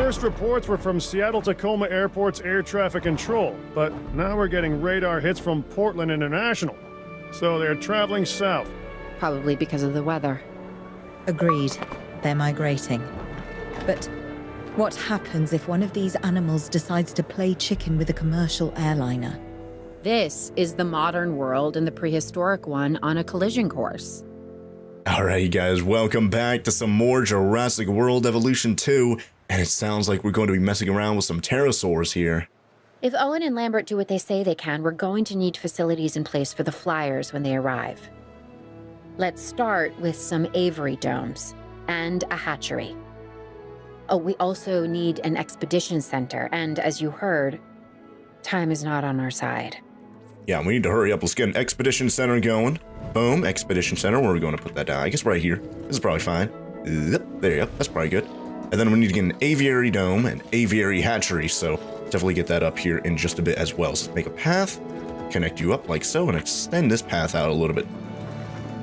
first reports were from Seattle-Tacoma Airport's air traffic control, but now we're getting radar hits from Portland International. So they're traveling south. Probably because of the weather. Agreed. They're migrating. But what happens if one of these animals decides to play chicken with a commercial airliner? This is the modern world and the prehistoric one on a collision course. Alright, you guys, welcome back to some more Jurassic World Evolution 2, and it sounds like we're going to be messing around with some pterosaurs here. If Owen and Lambert do what they say they can, we're going to need facilities in place for the flyers when they arrive. Let's start with some aviary domes and a hatchery. Oh, we also need an expedition center, and as you heard, time is not on our side. Yeah, we need to hurry up. Let's get an expedition center going. Boom, expedition center. Where are we going to put that down? I guess right here. This is probably fine. Yep, there you go. That's probably good. And then we need to get an aviary dome and aviary hatchery, so definitely get that up here in just a bit as well. So let's make a path, connect you up like so, and extend this path out a little bit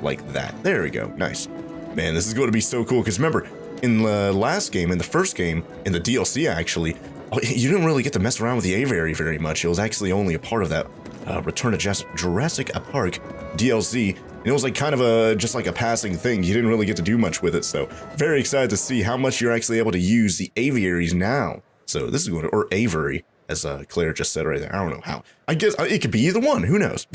like that. There we go. Nice. Man, this is going to be so cool, because remember, in the last game, in the first game, in the DLC actually, you didn't really get to mess around with the aviary very much. It was actually only a part of that Return to Jurassic Park DLC, and it was like kind of just like a passing thing. You didn't really get to do much with it, so very excited to see how much you're actually able to use the aviaries now. So this is going to, or aviary, as Claire just said right there. I don't know how. I guess it could be either one. Who knows?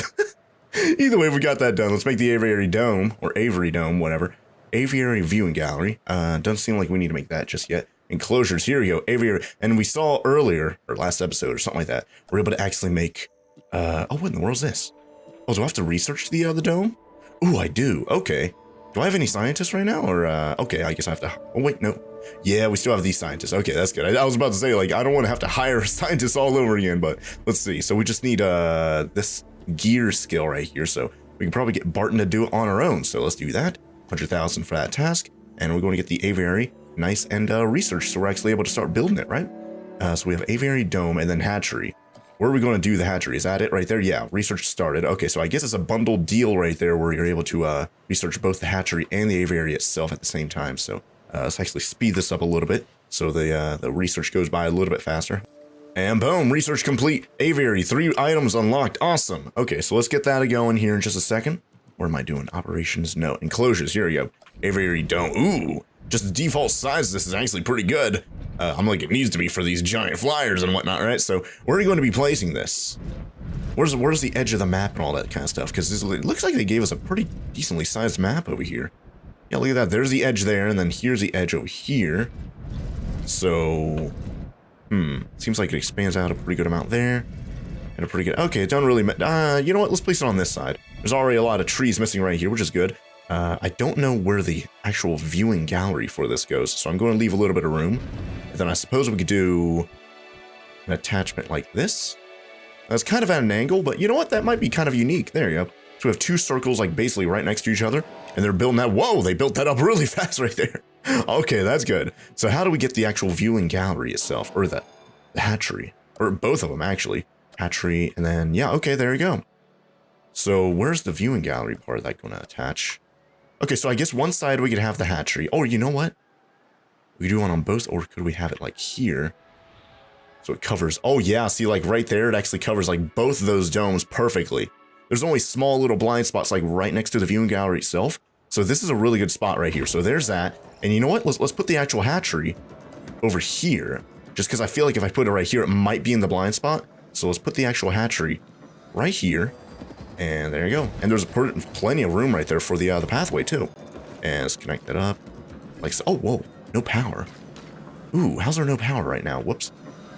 Either way, we got that done. Let's make the aviary dome, or aviary dome, whatever. Aviary viewing gallery. Doesn't seem like we need to make that just yet. Enclosures, here we go, aviary. And we saw earlier, or last episode or something like that, we're able to actually make, oh, what in the world is this? Oh, do I have to research the dome? Ooh, I do, okay. Do I have any scientists right now, or, okay, I guess I have to, oh wait, no. Yeah, we still have these scientists, okay, that's good. I was about to say, like, I don't want to have to hire scientists all over again, but let's see. So we just need, this gear skill right here, so we can probably get Barton to do it on our own, so let's do that. 100,000 for that task, and we're going to get the aviary nice and research, so we're actually able to start building it, right? So we have aviary dome and then hatchery. Where are we going to do the hatchery? Is that it right there? Yeah, research started. Okay, so I guess it's a bundled deal right there where you're able to research both the hatchery and the aviary itself at the same time. So let's actually speed this up a little bit so the research goes by a little bit faster. And boom, research complete. Aviary, 3 items unlocked. Awesome. Okay, so let's get that going here in just a second. What am I doing? Operations? No. Enclosures. Here we go. Aviary dome. Ooh, just the default size of this is actually pretty good. I'm like, it needs to be for these giant flyers and whatnot, right? So where are you going to be placing this? Where's the edge of the map and all that kind of stuff? Because it looks like they gave us a pretty decently sized map over here. Yeah, look at that. There's the edge there, and then here's the edge over here. So, seems like it expands out a pretty good amount there. And a pretty good, okay, it don't really, you know what, let's place it on this side. There's already a lot of trees missing right here, which is good. I don't know where the actual viewing gallery for this goes, so I'm going to leave a little bit of room. And then I suppose we could do an attachment like this. That's kind of at an angle, but you know what, that might be kind of unique. There you go. So we have 2 circles like basically right next to each other, and they're building that. Whoa, they built that up really fast right there. Okay, that's good. So how do we get the actual viewing gallery itself, or the hatchery, or both of them actually? Hatchery, and then, yeah, okay, there you go. So where's the viewing gallery part of that going to attach? Okay, so I guess one side we could have the hatchery. Oh, you know what? We could do one on both, or could we have it like here? So it covers, oh yeah, see like right there, it actually covers like both of those domes perfectly. There's only small little blind spots like right next to the viewing gallery itself. So this is a really good spot right here. So there's that. And you know what? Let's put the actual hatchery over here. Just because I feel like if I put it right here, it might be in the blind spot. So let's put the actual hatchery right here. And there you go. And there's plenty of room right there for the pathway too. And let's connect that up. Like so. Oh, whoa. No power. Ooh, how's there no power right now? Whoops.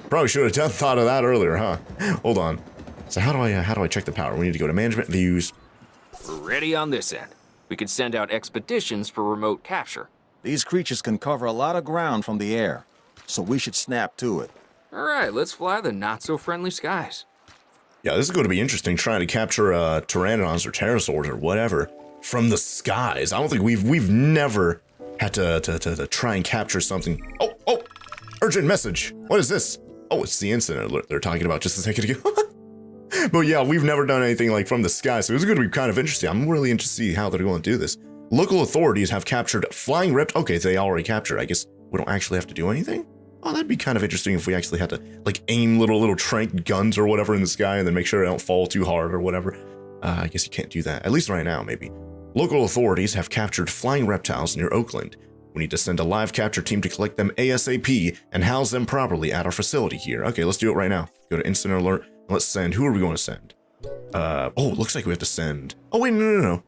Probably should have thought of that earlier, huh? Hold on. So how do I check the power? We need to go to management views. We're ready on this end. We could send out expeditions for remote capture. These creatures can cover a lot of ground from the air, so we should snap to it. All right, let's fly the not-so-friendly skies. Yeah, this is going to be interesting, trying to capture pteranodons or pterosaurs or whatever from the skies. I don't think we've never had to try and capture something. Oh, urgent message. What is this? Oh, it's the incident alert they're talking about just a second ago. But yeah, we've never done anything like from the sky, so it's going to be kind of interesting. I'm really interested to see how they're going to do this. Local authorities have captured flying reptiles. Okay, they already captured. I guess we don't actually have to do anything. Oh, that'd be kind of interesting if we actually had to, like, aim little trank guns or whatever in the sky and then make sure they don't fall too hard or whatever. I guess you can't do that. At least right now, maybe. Local authorities have captured flying reptiles near Oakland. We need to send a live capture team to collect them ASAP and house them properly at our facility here. Okay, let's do it right now. Go to instant alert. Let's send. Who are we going to send? Oh, looks like we have to send. Oh, wait, no.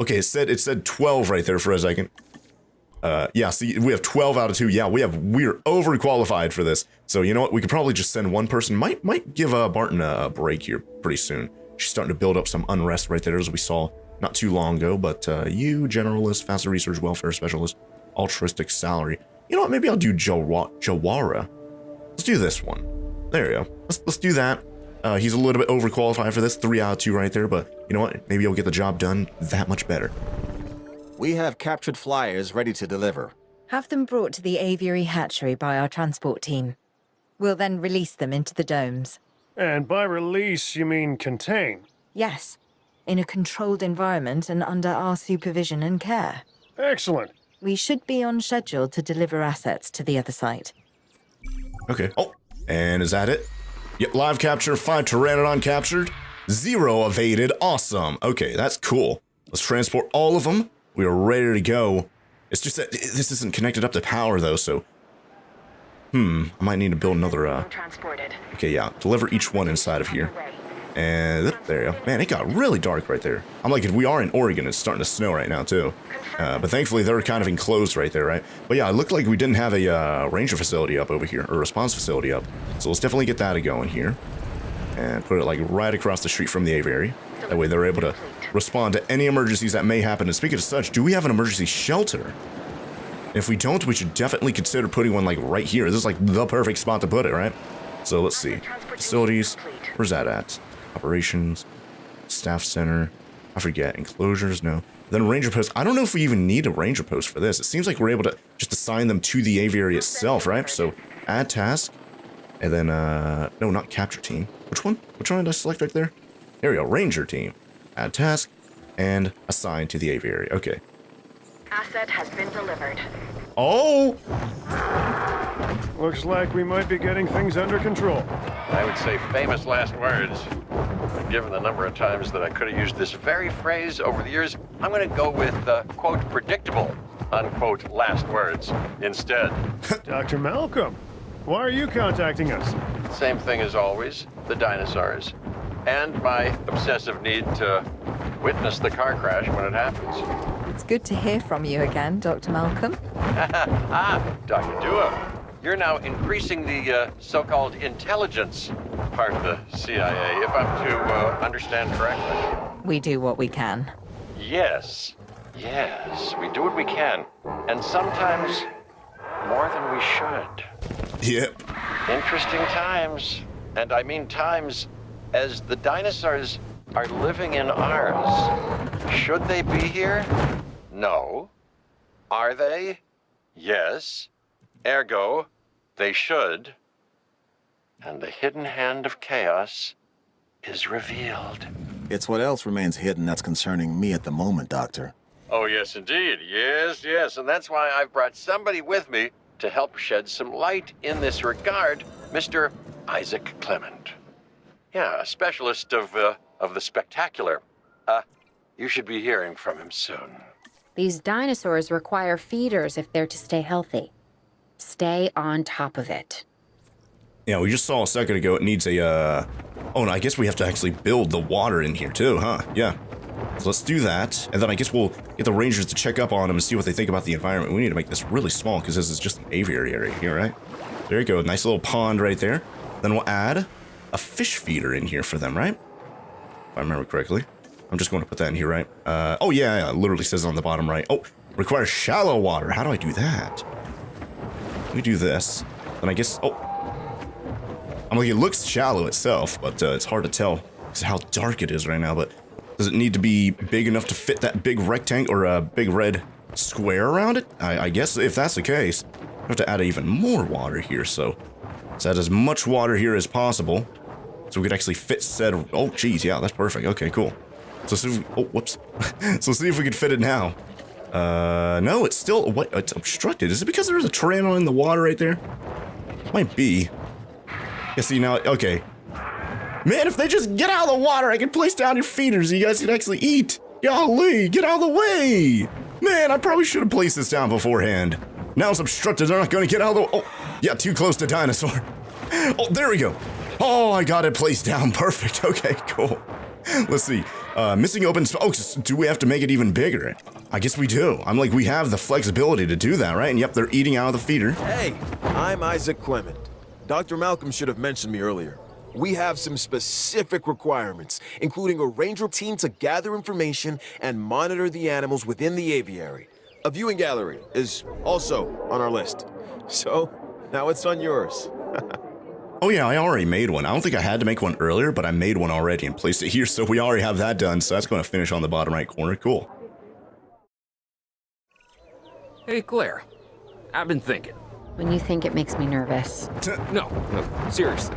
Okay, it said 12 right there for a second. Yeah, see, we have 12 out of 2. Yeah, we're overqualified for this. So, you know what? We could probably just send one person. Might give Barton a break here pretty soon. She's starting to build up some unrest right there, as we saw not too long ago. But you, generalist, FASA research welfare specialist, altruistic salary. You know what? Maybe I'll do Jawara. Let's do this one. There you go. Let's do that. He's a little bit overqualified for this. 3 out of 2 right there. But you know what? Maybe he'll get the job done that much better. We have captured flyers ready to deliver. Have them brought to the aviary hatchery by our transport team. We'll then release them into the domes. And by release, you mean contain? Yes, in a controlled environment and under our supervision and care. Excellent. We should be on schedule to deliver assets to the other site. Okay. Oh, and is that it? Yep, live capture, 5 Pteranodon captured, 0 evaded. Awesome. Okay, that's cool. Let's transport all of them. We are ready to go. It's just that this isn't connected up to power, though, so... I might need to build another, Transported. Okay, yeah, deliver each one inside of here. And there you go. Man, it got really dark right there. I'm like, if we are in Oregon, it's starting to snow right now, too. But thankfully, they're kind of enclosed right there, right? But yeah, it looked like we didn't have a ranger facility up over here, or response facility up. So let's definitely get that going here. And put it, like, right across the street from the aviary. That way they're able to respond to any emergencies that may happen. And speaking of such, do we have an emergency shelter? If we don't, we should definitely consider putting one, like, right here. This is, like, the perfect spot to put it, right? So let's see. Facilities. Where's that at? Operations. Staff center. I forget. Enclosures? No. Then ranger post. I don't know if we even need a ranger post for this. It seems like we're able to just assign them to the aviary itself, right? So add task. And then, no, not capture team. Which one? Which one did I select right there? There we go. Ranger team. Add task. And assign to the aviary. Okay. Asset has been delivered. Oh! Looks like we might be getting things under control. I would say famous last words. But given the number of times that I could have used this very phrase over the years, I'm going to go with, quote, predictable, unquote, last words instead. Dr. Malcolm, why are you contacting us? Same thing as always, the dinosaurs. And my obsessive need to witness the car crash when it happens. It's good to hear from you again, Dr. Malcolm. Dr. Dua, you're now increasing the so-called intelligence part of the CIA, if I'm to understand correctly. We do what we can. Yes, we do what we can, and sometimes more than we should. Yep. Interesting times, and I mean times as the dinosaurs are living in ours. Should they be here? No. Are they? Yes. Ergo, they should. And the hidden hand of chaos is revealed. It's what else remains hidden that's concerning me at the moment, Doctor. Oh, yes, indeed. Yes. And that's why I've brought somebody with me to help shed some light in this regard, Mr. Isaac Clement. Yeah, a specialist of the spectacular. You should be hearing from him soon. These dinosaurs require feeders if they're to stay healthy. Stay on top of it. Yeah, we just saw a second ago it needs a, Oh, and I guess we have to actually build the water in here too, huh? Yeah. So let's do that, and then I guess we'll get the rangers to check up on them and see what they think about the environment. We need to make this really small because this is just an aviary area here, right? There you go, nice little pond right there. Then we'll add a fish feeder in here for them, right? If I remember correctly. I'm just going to put that in here, right? Oh yeah, it literally says on the bottom right. Oh, requires shallow water. How do I do that? We do this. Then I guess, oh. I'm like, it looks shallow itself, but it's hard to tell because how dark it is right now, but does it need to be big enough to fit that big rectangle or a big red square around it? I guess if that's the case, I have to add even more water here, so let's add as much water here as possible so we could actually fit said, oh geez, yeah, that's perfect, okay, cool. So see if we, oh, whoops. So see if we can fit it now. No, it's still, what, it's obstructed. Is it because there's a pteranodon in the water right there? Might be. Yeah, see now, okay. Man, if they just get out of the water, I can place down your feeders and you guys can actually eat. Golly, get out of the way. Man, I probably should have placed this down beforehand. Now it's obstructed, they're not gonna get out of the, oh, yeah, too close to dinosaur. Oh, there we go. Oh, I got it placed down, perfect, okay, cool. Let's see, missing open oh, do we have to make it even bigger? I guess we do. I'm like, we have the flexibility to do that, right? And yep, they're eating out of the feeder. Hey, I'm Isaac Clement. Dr. Malcolm should have mentioned me earlier. We have some specific requirements, including a ranger team to gather information and monitor the animals within the aviary. A viewing gallery is also on our list. So, now it's on yours. Oh yeah, I already made one. I don't think I had to make one earlier, but I made one already and placed it here, so we already have that done, so that's going to finish on the bottom right corner. Cool. Hey, Claire. I've been thinking. When you think it makes me nervous. No, seriously.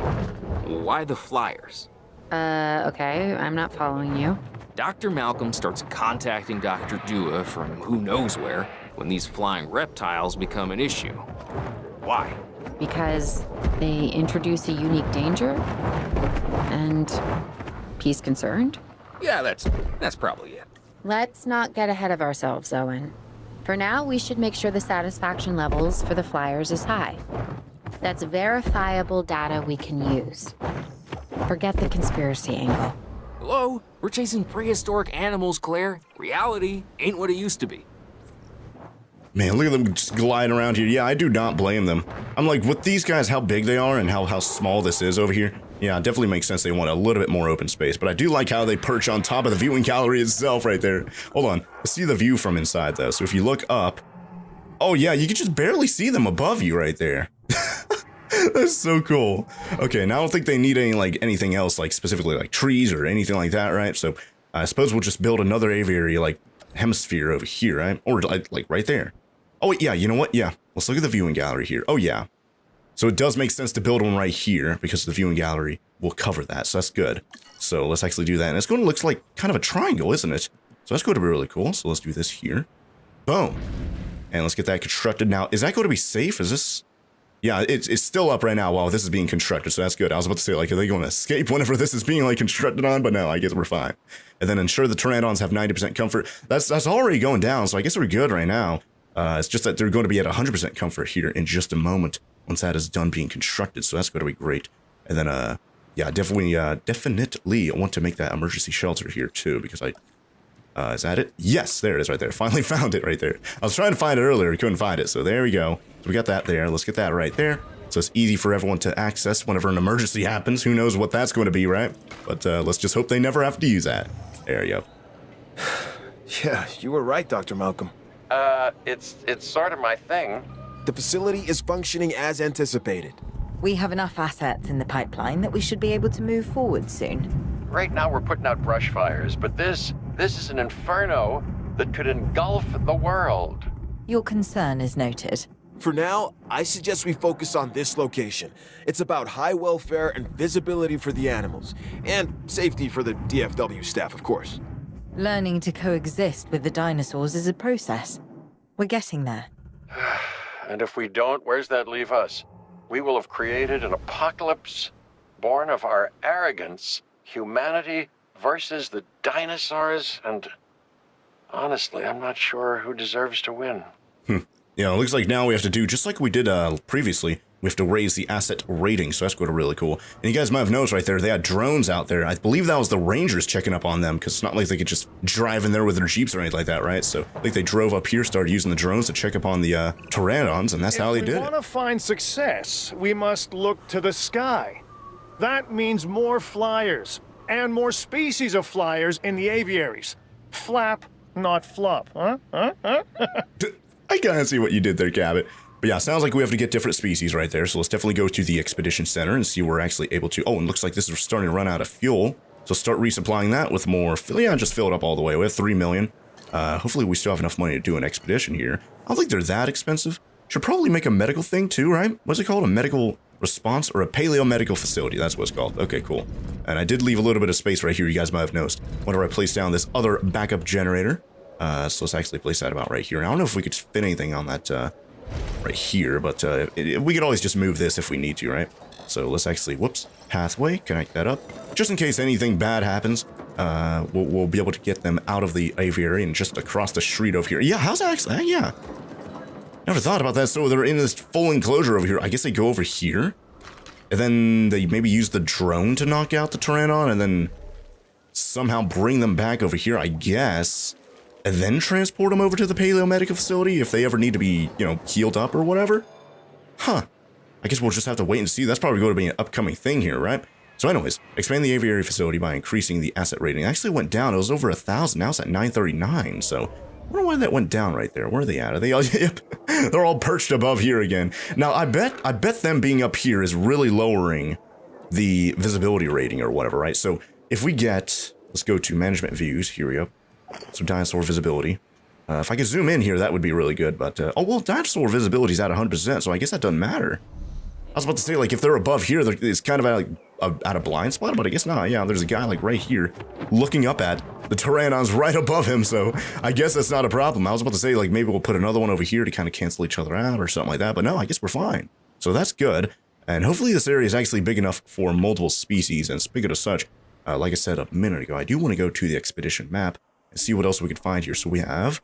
Why the flyers? Okay, I'm not following you. Dr. Malcolm starts contacting Dr. Dua from who knows where when these flying reptiles become an issue. Why? Because they introduce a unique danger? And he's concerned? Yeah, that's probably it. Let's not get ahead of ourselves, Owen. For now, we should make sure the satisfaction levels for the flyers is high. That's verifiable data we can use. Forget the conspiracy angle. Hello? We're chasing prehistoric animals, Claire. Reality ain't what it used to be. Man, look at them just gliding around here. Yeah, I do not blame them. I'm like, with these guys, how big they are and how small this is over here, yeah, it definitely makes sense they want a little bit more open space. But I do like how they perch on top of the viewing gallery itself right there. Hold on. Let's see the view from inside, though. So if you look up... Oh, yeah, you can just barely see them above you right there. That's so cool. Okay, now I don't think they need anything else, like specifically like trees or anything like that, right? So I suppose we'll just build another aviary, like hemisphere over here, right? Or like right there. Oh, yeah, you know what? Yeah, let's look at the viewing gallery here. Oh, yeah. So it does make sense to build one right here because the viewing gallery will cover that. So that's good. So let's actually do that. And it's going to look like kind of a triangle, isn't it? So that's going to be really cool. So let's do this here. Boom. And let's get that constructed. Now, is that going to be safe? Is this... Yeah, it's still up right now while this is being constructed, so that's good. I was about to say, like, are they going to escape whenever this is being, like, constructed on? But no, I guess we're fine. And then ensure the pteranodons have 90% comfort. That's already going down, so I guess we're good right now. It's just that they're going to be at 100% comfort here in just a moment once that is done being constructed, so that's going to be great. And then, yeah, definitely want to make that emergency shelter here, too, because is that it? Yes, there it is right there. Finally found it right there. I was trying to find it earlier, couldn't find it, so there we go. So we got that there. Let's get that right there. So it's easy for everyone to access whenever an emergency happens. Who knows what that's going to be, right? But let's just hope they never have to use that. There you go. Yeah, you were right, Dr. Malcolm. It's sort of my thing. The facility is functioning as anticipated. We have enough assets in the pipeline that we should be able to move forward soon. Right now we're putting out brush fires, but this is an inferno that could engulf the world. Your concern is noted. For now, I suggest we focus on this location. It's about high welfare and visibility for the animals, and safety for the DFW staff, of course. Learning to coexist with the dinosaurs is a process. We're getting there. And if we don't, where's that leave us? We will have created an apocalypse born of our arrogance, humanity versus the dinosaurs, and honestly, I'm not sure who deserves to win. Yeah, it looks like now we have to do, just like we did previously, we have to raise the asset rating, so that's going to be really cool. And you guys might have noticed right there, they had drones out there. I believe that was the Rangers checking up on them, because it's not like they could just drive in there with their Jeeps or anything like that, right? So I think they drove up here, started using the drones to check up on the pteranodons, and that's how they did If we it. want to find success, we must look to the sky. That means more flyers, and more species of flyers in the aviaries. Flap, not flop, huh? I kind of see what you did there, Cabot. But yeah, sounds like we have to get different species right there. So let's definitely go to the Expedition Center and see where we're actually able to... Oh, and looks like this is starting to run out of fuel. So start resupplying that with more... Yeah, just fill it up all the way. We have 3 million. Hopefully we still have enough money to do an expedition here. I don't think they're that expensive. Should probably make a medical thing too, right? What's it called? A medical response or a paleo-medical facility? That's what it's called. Okay, cool. And I did leave a little bit of space right here, you guys might have noticed. Whenever I placed down this other backup generator. So let's actually place that about right here. I don't know if we could fit anything on that right here, but we could always just move this if we need to, right? So let's actually, whoops, pathway, connect that up. Just in case anything bad happens, we'll be able to get them out of the aviary and just across the street over here. Yeah, how's that actually, yeah. Never thought about that. So they're in this full enclosure over here. I guess they go over here, and then they maybe use the drone to knock out the Pteranodon, and then somehow bring them back over here, I guess, and then transport them over to the Paleomedical facility if they ever need to be, you know, healed up or whatever. Huh. I guess we'll just have to wait and see. That's probably going to be an upcoming thing here, right? So anyways, expand the aviary facility by increasing the asset rating. It actually went down. It was over 1,000. Now it's at 939. So I wonder why that went down right there. Where are they at? Are they all, yep, they're all perched above here again. Now, I bet them being up here is really lowering the visibility rating or whatever, right? So if we get, let's go to management views. Here we go. So dinosaur visibility. If I could zoom in here, that would be really good. But, oh, well, dinosaur visibility is at 100%, so I guess that doesn't matter. I was about to say, like, if they're above here, it's kind of at a blind spot, but I guess not. Yeah, there's a guy, like, right here looking up at the Pteranodons right above him, so I guess that's not a problem. I was about to say, like, maybe we'll put another one over here to kind of cancel each other out or something like that, but no, I guess we're fine. So that's good, and hopefully this area is actually big enough for multiple species, and speaking of such, like I said a minute ago, I do want to go to the expedition map and see what else we can find here. So we have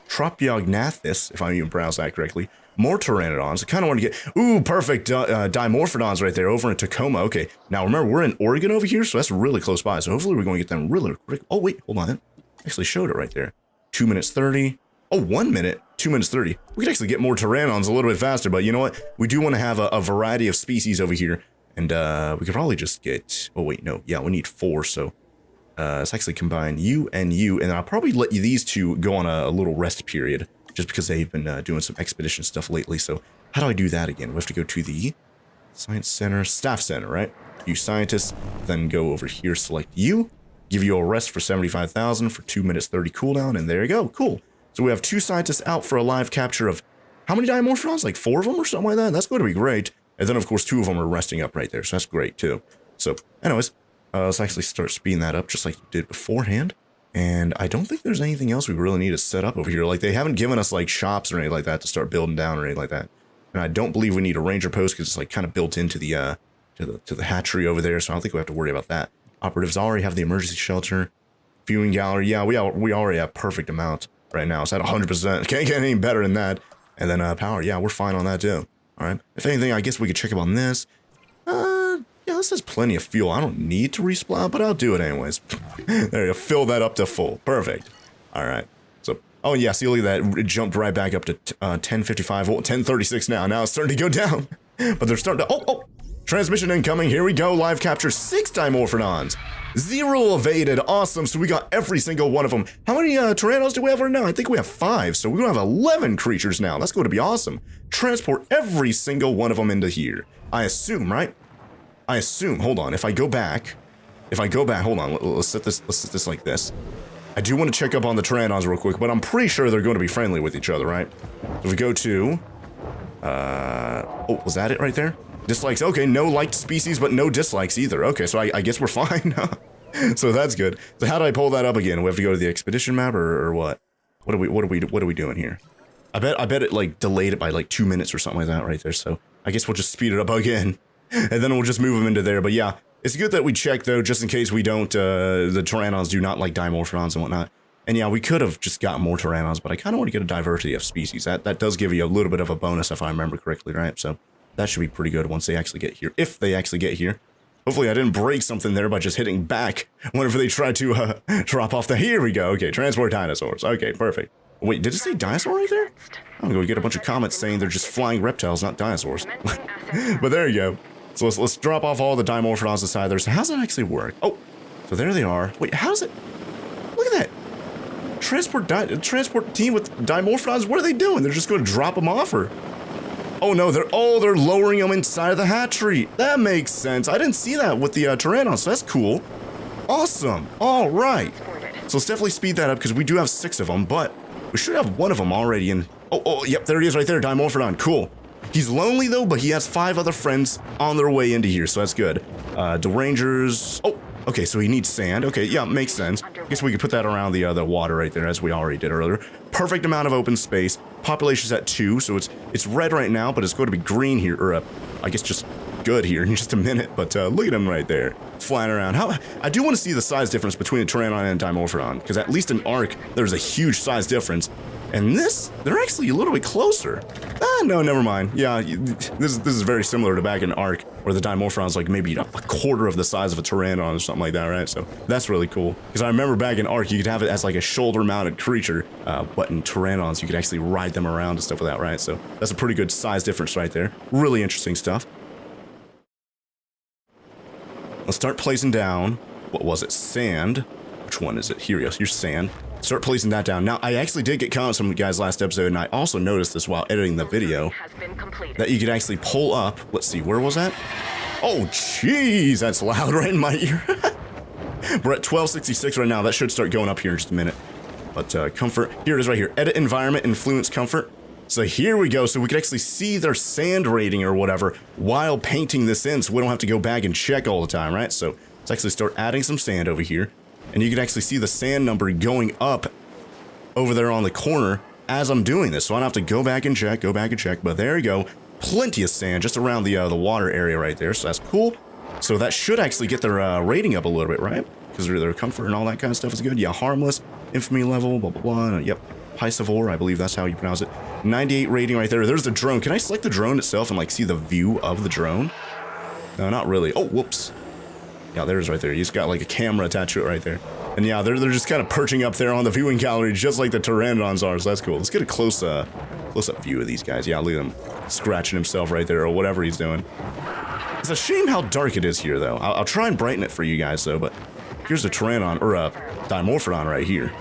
Tropiognathus, if I even pronounce that correctly. More Pteranodons. I kind of want to get... Ooh, perfect Dimorphodons right there over in Tacoma. Okay, now remember, we're in Oregon over here, so that's really close by. So hopefully we're going to get them really quick. Oh, wait, hold on. Actually showed it right there. 2 minutes 30. Oh, 1 minute. 2 minutes 30. We could actually get more Pteranodons a little bit faster, but you know what? We do want to have a variety of species over here, and we could probably just get... Oh, wait, no. Yeah, we need 4, so... let's actually combine you, and I'll probably let you these two go on a little rest period, just because they've been doing some expedition stuff lately. So how do I do that again? We have to go to the Science Center, Staff Center, right? You scientists, then go over here, select you, give you a rest for 75,000 for 2 minutes 30 cooldown, and there you go, cool. So we have 2 scientists out for a live capture of, how many Dimorphodons? Like 4 of them or something like that? That's going to be great. And then of course 2 of them are resting up right there, so that's great too. So anyways, let's actually start speeding that up just like you did beforehand. And I don't think there's anything else we really need to set up over here. Like, they haven't given us, like, shops or anything like that to start building down or anything like that. And I don't believe we need a ranger post because it's, like, kind of built into the, to the hatchery over there. So I don't think we have to worry about that. Operatives already have the emergency shelter. Viewing gallery. Yeah, we already have perfect amount right now. It's at 100%. Can't get any better than that. And then power. Yeah, we're fine on that, too. All right. If anything, I guess we could check up on this. Yeah, this has plenty of fuel. I don't need to respawn, but I'll do it anyways. There you go. Fill that up to full. Perfect. All right. So, oh yeah, see, look at that. It jumped right back up to 1055. Well, 1036 now. Now it's starting to go down. But they're starting to... Oh! Transmission incoming. Here we go. Live capture 6 Dimorphodons. 0 evaded. Awesome. So we got every single one of them. How many Pteranodons do we have right now? I think we have 5. So we're going to have 11 creatures now. That's going to be awesome. Transport every single one of them into here. I assume, right? I assume, hold on, if I go back, hold on, let's set this like this. I do want to check up on the Pteranodons real quick, but I'm pretty sure they're going to be friendly with each other, right? If we go to, oh, was that it right there? Dislikes, okay, no liked species, but no dislikes either. Okay, so I guess we're fine. So that's good. So how do I pull that up again? We have to go to the expedition map or what? What are we doing here? I bet it like delayed it by like 2 minutes or something like that right there. So I guess we'll just speed it up again. And then we'll just move them into there. But yeah, it's good that we check, though, just in case we don't, the Pteranodons do not like Dimorphodons and whatnot. And yeah, we could have just got more Pteranodons, but I kind of want to get a diversity of species. That does give you a little bit of a bonus, if I remember correctly, right? So that should be pretty good once they actually get here. If they actually get here. Hopefully I didn't break something there by just hitting back whenever they try to drop off the... Here we go. Okay, transport dinosaurs. Okay, perfect. Wait, did it say dinosaur right there? I'm going to get a bunch of comments saying they're just flying reptiles, not dinosaurs. But there you go. So let's drop off all the Dimorphodons aside there. So how's that actually work? Oh, so there they are. Wait, how does it... Look at that. Transport team with Dimorphodons. What are they doing? They're just going to drop them off, or... Oh no, they're lowering them inside of the hatchery. That makes sense. I didn't see that with the Pteranodons, so that's cool. Awesome. All right. So let's definitely speed that up because we do have 6 of them, but we should have 1 of them already in... Oh, yep, there he is right there, Dimorphodon. Cool. He's lonely, though, but he has 5 other friends on their way into here, so that's good. The Rangers... Oh, okay, so he needs sand. Okay, yeah, makes sense. I guess we could put that around the water right there, as we already did earlier. perfect amount of open space. Population's at 2, so it's red right now, but it's going to be green here, or I guess just good here in just a minute. But look at him right there, flying around. I do want to see the size difference between a Pteranodon and a Dimorphodon, because at least in Ark, there's a huge size difference. And this, they're actually a little bit closer. No, never mind. Yeah, this is very similar to back in Ark, where the Dimorphodon's like maybe a quarter of the size of a Pteranodon or something like that, right? So that's really cool. Because I remember back in Ark, you could have it as like a shoulder-mounted creature, but in Pteranodons, you could actually ride them around and stuff with that, right? So that's a pretty good size difference right there. Really interesting stuff. Let's start placing down, what was it, sand? Which one is it? Here, yes, here's sand. Start placing that down. Now, I actually did get comments from the guys last episode, and I also noticed this while editing the video, that you could actually pull up, let's see, where was that? Oh, jeez, that's loud right in my ear. We're at 1266 right now. That should start going up here in just a minute. But comfort, here it is right here. Edit environment, influence comfort. So here we go. So we can actually see their sand rating or whatever while painting this in, so we don't have to go back and check all the time, right? So let's actually start adding some sand over here. And you can actually see the sand number going up over there on the corner as I'm doing this. So I don't have to go back and check, but there you go. Plenty of sand just around the water area right there, so that's cool. So that should actually get their rating up a little bit, right? Because their comfort and all that kind of stuff is good. Yeah, harmless, infamy level, blah, blah, blah. Yep, Piscivore, I believe that's how you pronounce it. 98 rating right there. There's the drone. Can I select the drone itself and like see the view of the drone? No, not really. Oh, whoops. Yeah, there's right there. He's got like a camera attached to it right there. And yeah, they're just kind of perching up there on the viewing gallery just like the Pteranodons are, so that's cool. Let's get a close-up view of these guys. Yeah, look at him scratching himself right there or whatever he's doing. It's a shame how dark it is here, though. I'll try and brighten it for you guys, though, but here's a Pteranodon, or a Dimorphodon right here.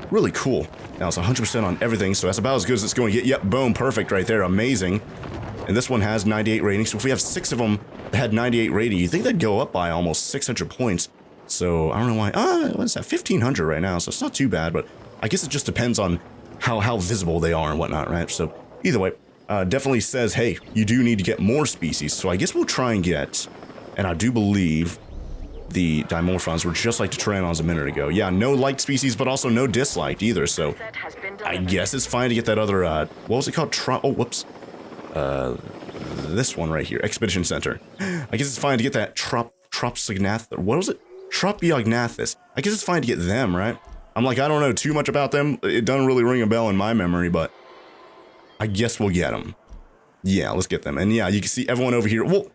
Really cool. Now it's 100% on everything, so that's about as good as it's going to get. Yep, boom, perfect right there. Amazing. And this one has 98 ratings, so if we have 6 of them that had 98 rating, you think they'd go up by almost 600 points. So I don't know why. What's that? 1,500 right now, so it's not too bad, but I guess it just depends on how visible they are and whatnot, right? So either way, definitely says, hey, you do need to get more species. So I guess we'll try and get, and I do believe the Dimorphodons were just like the Pteranodons a minute ago. Yeah, no liked species, but also no disliked either. So I guess it's fine to get that other, what was it called? Oh, whoops. This one right here, Expedition Center. I guess it's fine to get that Tropsignathus. What was it? Tropiognathus. I guess it's fine to get them, right? I'm like, I don't know too much about them. It doesn't really ring a bell in my memory, but I guess we'll get them. Yeah, let's get them. And yeah, you can see everyone over here. Well,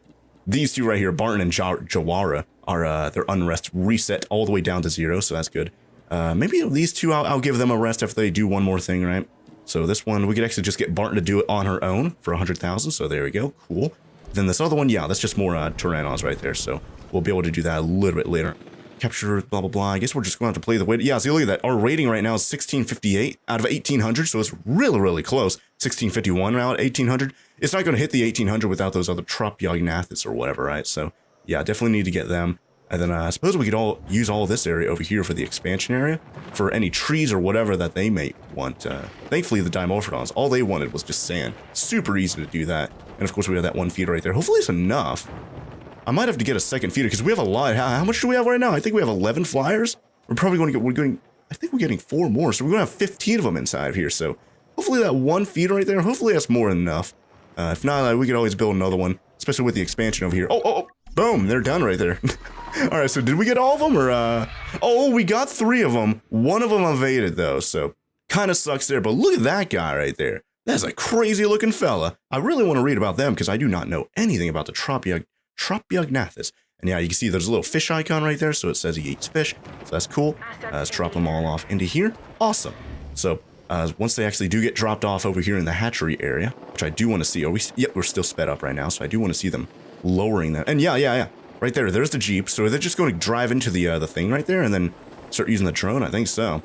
these two right here, Barton and Jawara, are their unrest reset all the way down to 0, so that's good. Maybe these two, I'll give them a rest after they do one more thing, right? So this one, we could actually just get Barton to do it on her own for 100,000, so there we go, cool. Then this other one, yeah, that's just more Pteranodons right there, so we'll be able to do that a little bit later. Capture, blah, blah, blah. I guess we're just going to have to play the way. Yeah, see, look at that. Our rating right now is 1658 out of 1800, so it's really, really close. 1651 now at 1800. It's not going to hit the 1800 without those other Tropiognathus or whatever, right? So, yeah, definitely need to get them. And then I suppose we could all use all this area over here for the expansion area for any trees or whatever that they may want. Thankfully, the Dimorphodons, all they wanted was just sand. Super easy to do that. And of course, we have that one feeder right there. Hopefully, it's enough. I might have to get a second feeder because we have a lot. How much do we have right now? I think we have 11 flyers. We're probably going to get, I think we're getting 4 more. So we're going to have 15 of them inside of here. So hopefully that one feeder right there, hopefully that's more than enough. If not, we could always build another one, especially with the expansion over here. Oh, boom, they're done right there. All right, so did we get all of them or, oh, we got 3 of them. One of them evaded though. So kind of sucks there, but look at that guy right there. That's a crazy looking fella. I really want to read about them because I do not know anything about the Tropiognathus. And yeah, you can see there's a little fish icon right there, so it says he eats fish. So that's cool. Let's drop them all off into here. Awesome. So once they actually do get dropped off over here in the hatchery area, which I do want to see. Yep, we're still sped up right now, so I do want to see them lowering that. And yeah. Right there, there's the Jeep. So they're just going to drive into the thing right there and then start using the drone? I think so.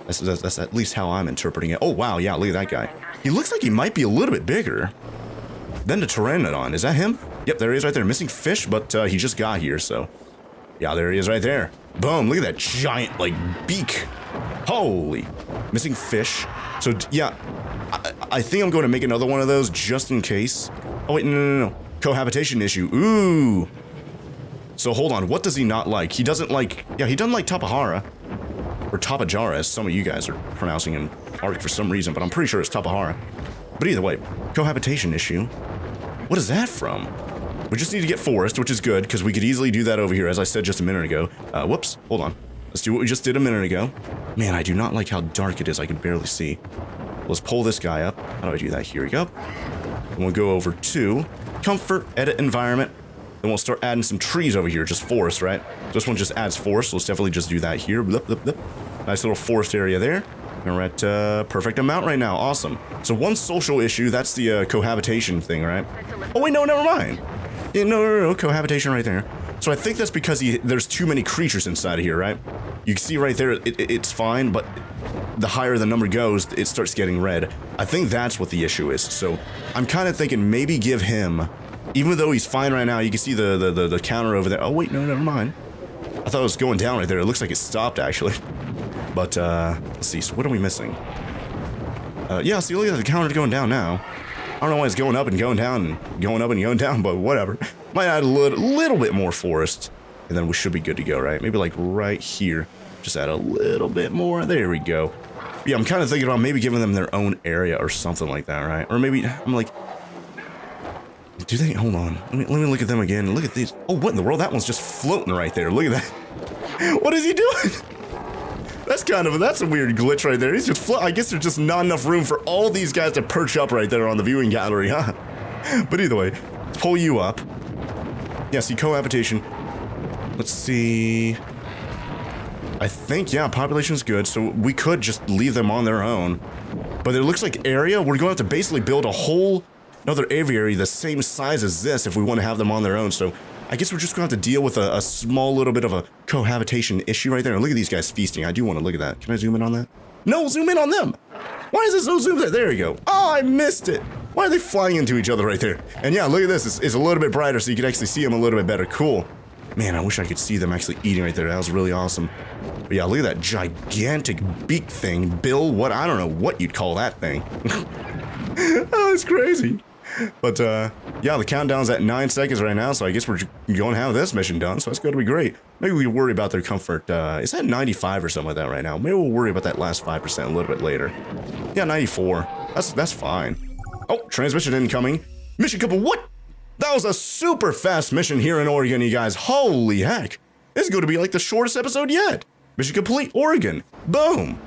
That's at least how I'm interpreting it. Oh, wow, yeah, look at that guy. He looks like he might be a little bit bigger than the Pteranodon. Is that him? Yep, there he is right there. Missing fish, but he just got here, so... Yeah, there he is right there. Boom, look at that giant, like, beak. Holy. Missing fish. So, yeah, I think I'm going to make another one of those just in case. Oh, wait, no. Cohabitation issue. Ooh. So, hold on. What does he not like? He doesn't like... Yeah, he doesn't like Tapahara. or Tapajara, as some of you guys are pronouncing in Ark for some reason, but I'm pretty sure it's Tapahara. But either way, cohabitation issue. What is that from? We just need to get forest, which is good, because we could easily do that over here, as I said just a minute ago. Whoops, hold on. Let's do what we just did a minute ago. Man, I do not like how dark it is. I can barely see. Let's pull this guy up. How do I do that? Here we go. And we'll go over to comfort, edit environment. Then we'll start adding some trees over here, just forest, right? This one just adds forest, so let's definitely just do that here. Blip, blip, blip. Nice little forest area there. And we're at perfect amount right now. Awesome. So one social issue, that's the cohabitation thing, right? Oh wait, no, never mind. Yeah, no, cohabitation right there. So I think that's because there's too many creatures inside of here, right? You can see right there, it's fine, but the higher the number goes, it starts getting red. I think that's what the issue is. So I'm kind of thinking maybe give him, even though he's fine right now, you can see the counter over there. Oh wait, no, never mind. I thought it was going down right there. It looks like it stopped actually. But let's see, so what are we missing? Yeah, see, look at the counter going down now. I don't know why it's going up and going down and going up and going down, but whatever. Might add a little bit more forest, and then we should be good to go, right? Maybe like right here. Just add a little bit more. There we go. Yeah, I'm kind of thinking about maybe giving them their own area or something like that, right? Or maybe, I'm like, do they, hold on. Let me look at them again. Look at these. Oh, what in the world? That one's just floating right there. Look at that. What is he doing? That's a weird glitch right there. He's just I guess there's just not enough room for all these guys to perch up right there on the viewing gallery, huh? But either way, let's pull you up. Yeah, see, cohabitation. Let's see. I think, yeah, population is good, so we could just leave them on their own. But it looks like area, we're going to have to basically build a whole another aviary the same size as this if we want to have them on their own. So I guess we're just going to have to deal with a small little bit of a cohabitation issue right there. And look at these guys feasting. I do want to look at that. Can I zoom in on that? No, zoom in on them. Why is this no zoom there? There we go. Oh, I missed it. Why are they flying into each other right there? And yeah, look at this. It's a little bit brighter so you can actually see them a little bit better. Cool. Man, I wish I could see them actually eating right there. That was really awesome. But yeah, look at that gigantic beak thing. Bill, what? I don't know what you'd call that thing. Oh, it's crazy. But yeah, the countdown's at 9 seconds right now, so I guess we're going to have this mission done, so that's going to be great. Maybe we worry about their comfort. It's at 95 or something like that right now. Maybe we'll worry about that last 5% a little bit later. Yeah, 94. That's fine. Oh, transmission incoming. Mission couple, what? That was a super fast mission here in Oregon, you guys. Holy heck. This is going to be like the shortest episode yet. Mission complete, Oregon. Boom.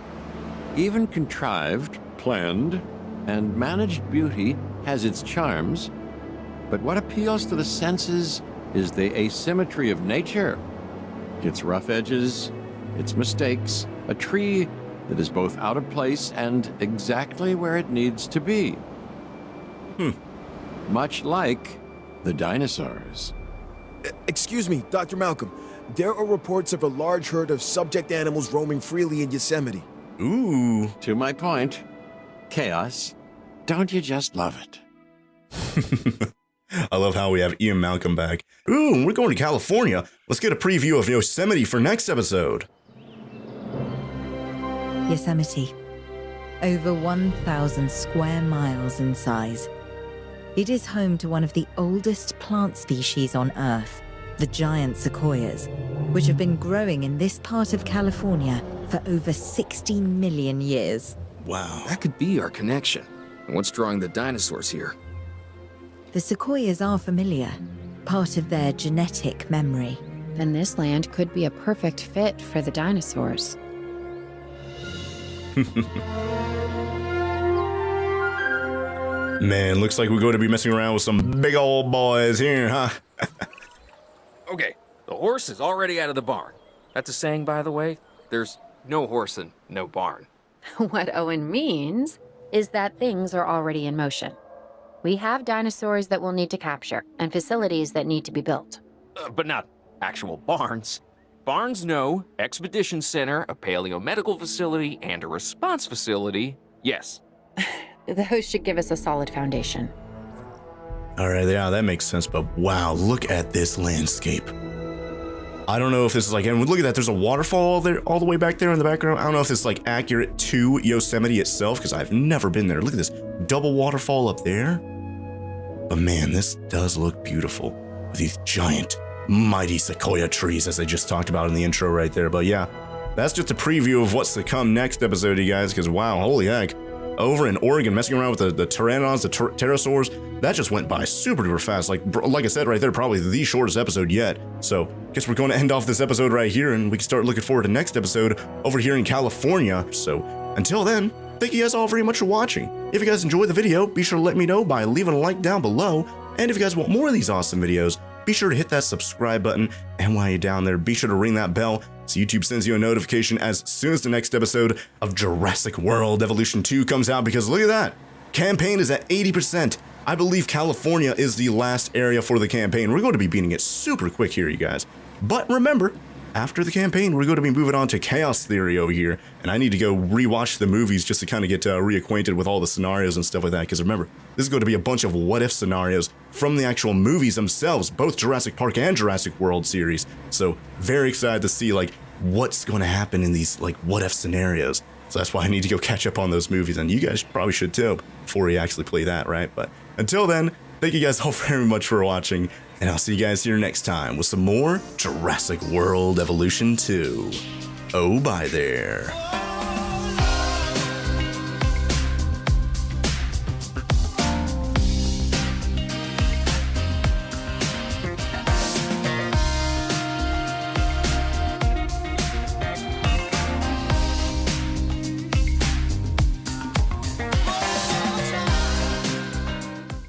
Even contrived, planned, and managed beauty has its charms, but what appeals to the senses is the asymmetry of nature. Its rough edges, its mistakes, a tree that is both out of place and exactly where it needs to be. Much like the dinosaurs. Excuse me, Dr. Malcolm. There are reports of a large herd of subject animals roaming freely in Yosemite. Ooh. To my point, chaos. Don't you just love it? I love how we have Ian Malcolm back. Ooh, we're going to California. Let's get a preview of Yosemite for next episode. Yosemite. Over 1,000 square miles in size. It is home to one of the oldest plant species on Earth, the giant sequoias, which have been growing in this part of California for over 60 million years. Wow. That could be our connection. And what's drawing the dinosaurs here? The sequoias are familiar, part of their genetic memory. Then this land could be a perfect fit for the dinosaurs. Man, looks like we're going to be messing around with some big old boys here, huh? Okay, the horse is already out of the barn. That's a saying, by the way. There's no horse and no barn. What Owen means is that things are already in motion. We have dinosaurs that we'll need to capture and facilities that need to be built. But not actual barns. Barns, no. Expedition center, a paleomedical facility, and a response facility, yes. Those should give us a solid foundation. All right, yeah, that makes sense, but wow, look at this landscape. I don't know if this is like, and look at that, there's a waterfall there, all the way back there in the background. I don't know if this is like accurate to Yosemite itself, because I've never been there. Look at this double waterfall up there. But man, this does look beautiful with these giant, mighty sequoia trees, as I just talked about in the intro right there. But yeah, that's just a preview of what's to come next episode, you guys, because wow, holy heck. Over in Oregon, messing around with the pteranodons, the pterosaurs, that just went by super duper fast. Like I said right there, probably the shortest episode yet. So, guess we're going to end off this episode right here, and we can start looking forward to next episode over here in California. So, until then, thank you guys all very much for watching. If you guys enjoyed the video, be sure to let me know by leaving a like down below. And if you guys want more of these awesome videos, be sure to hit that subscribe button. And while you're down there, be sure to ring that bell so YouTube sends you a notification as soon as the next episode of Jurassic World Evolution 2 comes out, because look at that. Campaign is at 80%. I believe California is the last area for the campaign. We're going to be beating it super quick here, you guys. But remember, after the campaign, we're going to be moving on to Chaos Theory over here, and I need to go rewatch the movies just to kind of get reacquainted with all the scenarios and stuff like that, because remember, this is going to be a bunch of what-if scenarios from the actual movies themselves, both Jurassic Park and Jurassic World series. So, very excited to see, like, what's going to happen in these, like, what-if scenarios. So that's why I need to go catch up on those movies, and you guys probably should too, before you actually play that, right? But until then, thank you guys all very much for watching, and I'll see you guys here next time with some more Jurassic World Evolution 2. Oh, bye there.